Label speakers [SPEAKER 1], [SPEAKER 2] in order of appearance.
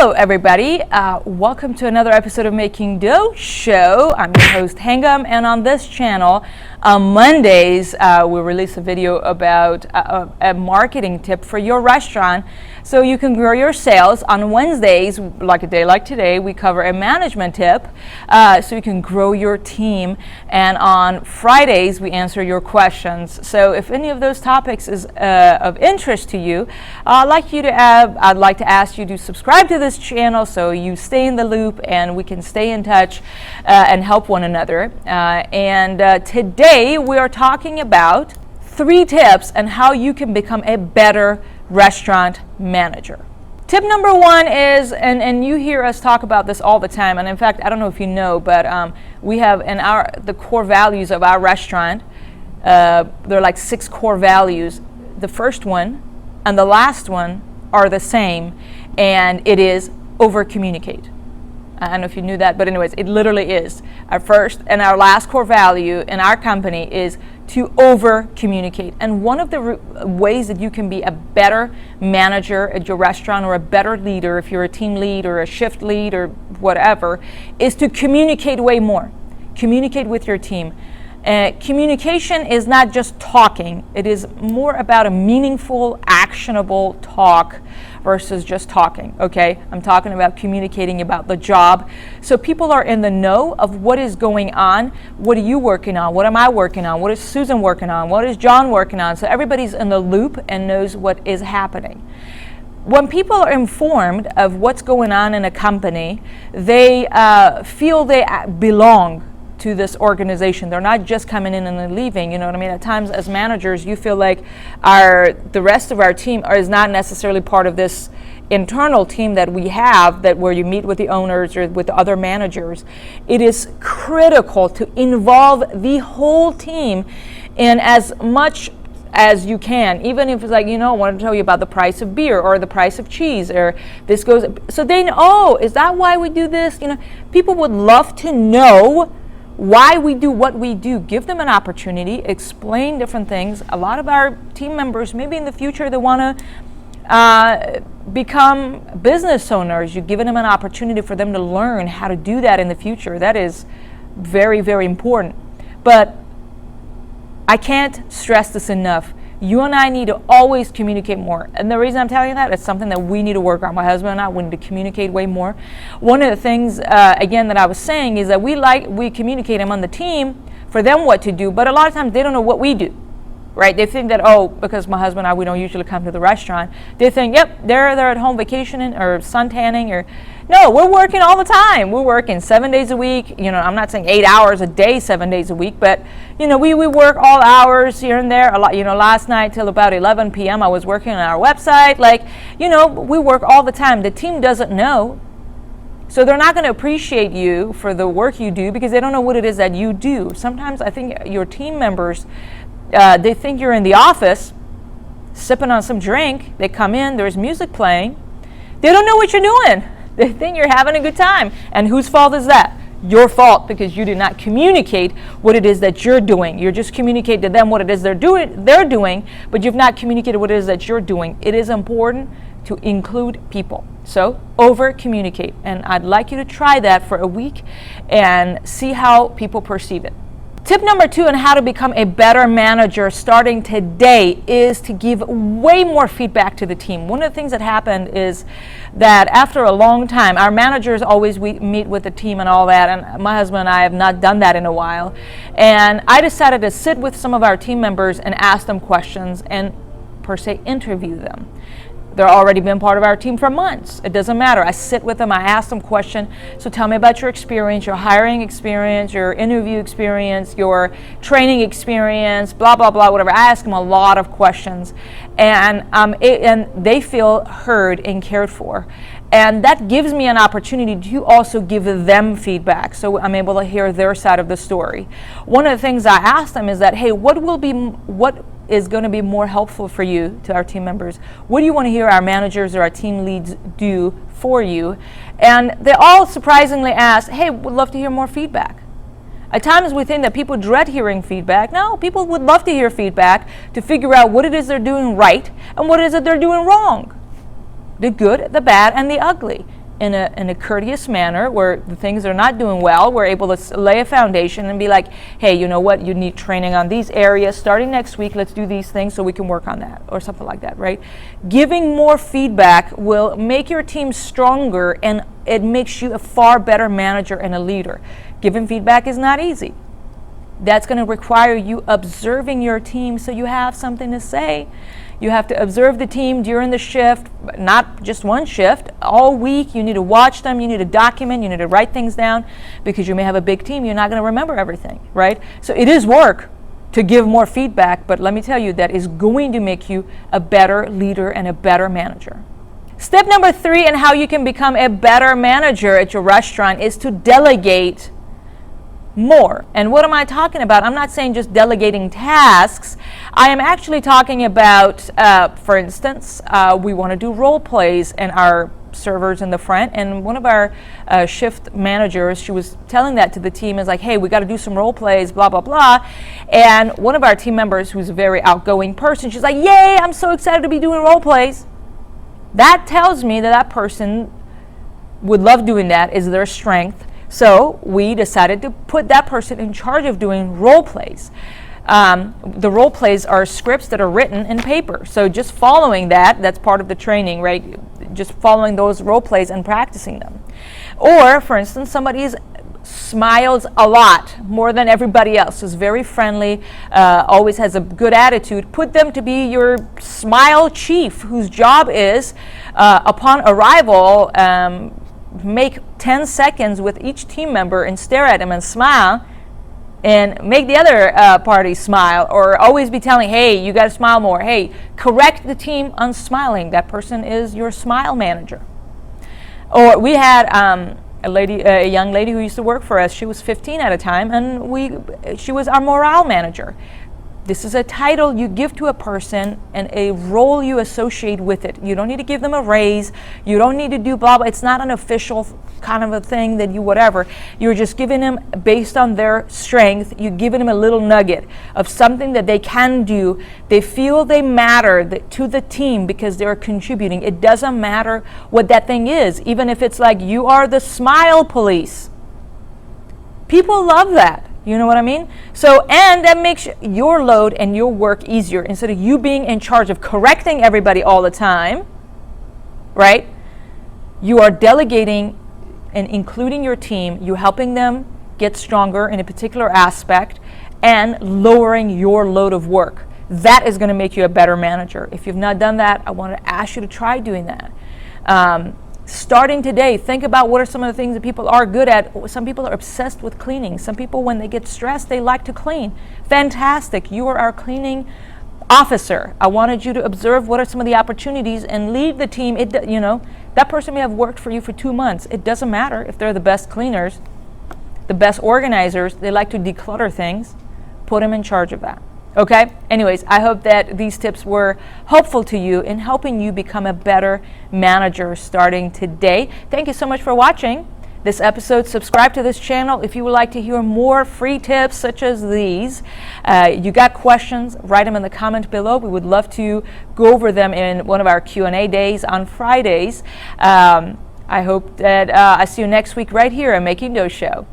[SPEAKER 1] Hello everybody, welcome to another episode of Making Dough Show. I'm your host Hangam, and on this channel on Mondays we release a video about a marketing tip for your restaurant so you can grow your sales. On Wednesdays, like a day like today, we cover a management tip so you can grow your team, and on Fridays we answer your questions. So if any of those topics is of interest to you, I'd like to ask you to subscribe to this channel so you stay in the loop and we can stay in touch and help one another. Today we are talking about 3 tips on how you can become a better restaurant manager. Tip number 1 is, and you hear us talk about this all the time, and in fact, I don't know if you know, but we have in the core values of our restaurant, there are like 6 core values. The first one and the last one are the same, and it is overcommunicate. I don't know if you knew that, but anyways, it literally is. Our first and our last core value in our company is to over-communicate. And one of the ways that you can be a better manager at your restaurant, or a better leader if you're a team lead or a shift lead or whatever, is to communicate way more. Communicate with your team. Communication is not just talking. It is more about a meaningful, actionable talk versus just talking, okay? I'm talking about communicating about the job. So people are in the know of what is going on. What are you working on? What am I working on? What is Susan working on? What is John working on? So everybody's in the loop and knows what is happening. When people are informed of what's going on in a company, they feel they belong to this organization. They're not just coming in and then leaving, you know what I mean? At times as managers, you feel like the rest of our team is not necessarily part of this internal team that we have, that where you meet with the owners or with the other managers. It is critical to involve the whole team in as much as you can, even if it's like, I want to tell you about the price of beer or the price of cheese, or this goes, so they know, oh, is that why we do this? People would love to know why we do what we do. Give them an opportunity, explain different things. A lot of our team members, maybe in the future, they want to become business owners. You're giving them an opportunity for them to learn how to do that in the future. That is very, very important. But I can't stress this enough. You and I need to always communicate more. And the reason I'm telling you that, it's something that we need to work on. My husband and I, we need to communicate way more. One of the things, again, that I was saying is that we communicate among the team for them what to do, but a lot of times they don't know what we do, right? They think that, because my husband and I, we don't usually come to the restaurant, they think, yep, they're at home vacationing or suntanning, or no, we're working all the time. We're working 7 days a week. I'm not saying 8 hours a day, 7 days a week, but we work all hours here and there. A lot, last night till about 11 p.m. I was working on our website. We work all the time. The team doesn't know, so they're not going to appreciate you for the work you do because they don't know what it is that you do. Sometimes I think your team members, they think you're in the office sipping on some drink. They come in, there's music playing. They don't know what you're doing. They think you're having a good time. And whose fault is that? Your fault, because you did not communicate what it is that you're doing. You just communicate to them what it is they're doing, but you've not communicated what it is that you're doing. It is important to include people. So over communicate. And I'd like you to try that for a week and see how people perceive it. Tip number 2 on how to become a better manager starting today is to give way more feedback to the team. One of the things that happened is that after a long time, our managers always meet with the team and all that, and my husband and I have not done that in a while. And I decided to sit with some of our team members and ask them questions and per se interview them. They're already been part of our team for months. It doesn't matter. I sit with them, I ask them questions. So tell me about your experience, your hiring experience, your interview experience, your training experience, blah, blah, blah, whatever. I ask them a lot of questions. And they feel heard and cared for. And that gives me an opportunity to also give them feedback, so I'm able to hear their side of the story. One of the things I asked them is that, hey, what is going to be more helpful for you, to our team members? What do you want to hear our managers or our team leads do for you? And they all surprisingly asked, hey, would love to hear more feedback. At times we think that people dread hearing feedback. No, people would love to hear feedback to figure out what it is they're doing right and what it is that they're doing wrong. The good, the bad, and the ugly. in a courteous manner where the things are not doing well. We're able to lay a foundation and be like, hey, you know what? You need training on these areas. Starting next week, let's do these things so we can work on that, or something like that, right? Giving more feedback will make your team stronger, and it makes you a far better manager and a leader. Giving feedback is not easy. That's going to require you observing your team so you have something to say. You have to observe the team during the shift, not just one shift, all week. You need to watch them, you need to document, you need to write things down, because you may have a big team, you're not going to remember everything, right? So it is work to give more feedback, but let me tell you, that is going to make you a better leader and a better manager. Step number 3 in how you can become a better manager at your restaurant is to delegate more. And what am I talking about? I'm not saying just delegating tasks. I am actually talking about, for instance, we want to do role plays, and our servers in the front, and one of our shift managers, she was telling that to the team, is like, hey, we got to do some role plays, blah, blah, blah. And one of our team members, who's a very outgoing person, she's like, yay, I'm so excited to be doing role plays. That tells me that that person would love doing that, is their strength. So we decided to put that person in charge of doing role plays. The role plays are scripts that are written in paper. So just following that's part of the training, right? Just following those role plays and practicing them. Or, for instance, somebody smiles a lot, more than everybody else, is very friendly, always has a good attitude. Put them to be your smile chief, whose job is, upon arrival, make 10 seconds with each team member and stare at them and smile, and make the other party smile, or always be telling, hey, you got to smile more. Hey, correct the team on smiling. That person is your smile manager. Or we had a young lady who used to work for us. She was 15 at a time, and she was our morale manager. This is a title you give to a person and a role you associate with it. You don't need to give them a raise. You don't need to do blah, blah. It's not an official kind of a thing that you whatever. You're just giving them, based on their strength, you're giving them a little nugget of something that they can do. They feel they matter to the team because they're contributing. It doesn't matter what that thing is, even if it's like you are the smile police. People love that. You know what I mean? So, and that makes your load and your work easier. Instead of you being in charge of correcting everybody all the time, right? You are delegating and including your team. You're helping them get stronger in a particular aspect and lowering your load of work. That is going to make you a better manager. If you've not done that, I want to ask you to try doing that. Starting today, think about what are some of the things that people are good at. Some people are obsessed with cleaning. Some people, when they get stressed, they like to clean. Fantastic. You are our cleaning officer. I wanted you to observe what are some of the opportunities and lead the team. That person may have worked for you for 2 months. It doesn't matter if they're the best cleaners, the best organizers. They like to declutter things. Put them in charge of that. Okay? Anyways, I hope that these tips were helpful to you in helping you become a better manager starting today. Thank you so much for watching this episode. Subscribe to this channel if you would like to hear more free tips such as these. You got questions, write them in the comment below. We would love to go over them in one of our Q&A days on Fridays. I hope that I see you next week right here on Making Dough Show.